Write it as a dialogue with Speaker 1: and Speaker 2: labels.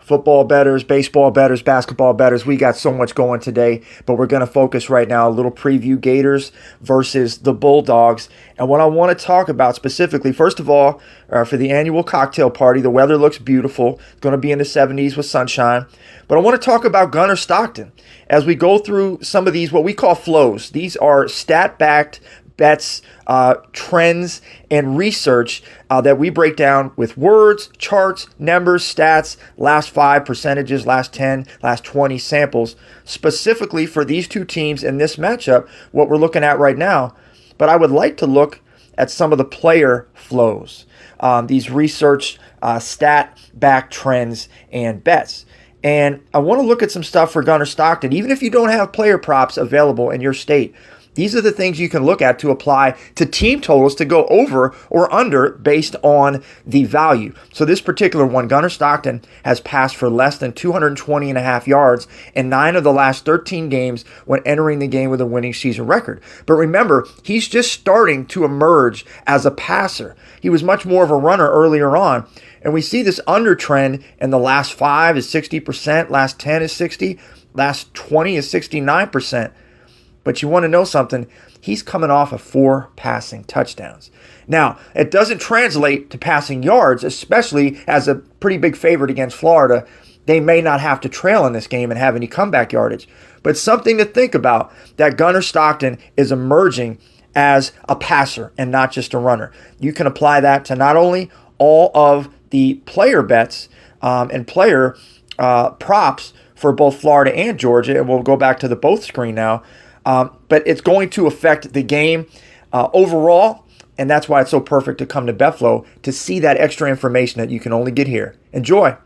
Speaker 1: Football bettors, baseball bettors, basketball bettors. We got so much going today, but we're going to focus right now a little preview Gators versus the Bulldogs. And what I want to talk about specifically, first of all, for the annual cocktail party, the weather looks beautiful. It's going to be in the 70s with sunshine. But I want to talk about Gunner Stockton as we go through some of these, what we call flows. These are stat-backed bets, trends, and research that we break down with words, charts, numbers, stats, last 5 percentages, last 10, last 20 samples, specifically for these two teams in this matchup, what we're looking at right now. But I would like to look at some of the player flows, these research, stat-backed trends and bets. And I want to look at some stuff for Gunner Stockton, even if you don't have player props available in your state. These are the things you can look at to apply to team totals to go over or under based on the value. So this particular one, Gunner Stockton has passed for less than 220.5 yards in 9 of the last 13 games when entering the game with a winning season record. But remember, he's just starting to emerge as a passer. He was much more of a runner earlier on. And we see this under trend in the last 5 is 60%, last 10 is 60%, last 20 is 69%. But you want to know something, he's coming off of 4 passing touchdowns. Now, it doesn't translate to passing yards, especially as a pretty big favorite against Florida. They may not have to trail in this game and have any comeback yardage. But something to think about, that Gunner Stockton is emerging as a passer and not just a runner. You can apply that to not only all of the player bets and player props for both Florida and Georgia, and we'll go back to the both screen now. But it's going to affect the game overall, and that's why it's so perfect to come to Betflow to see that extra information that you can only get here. Enjoy.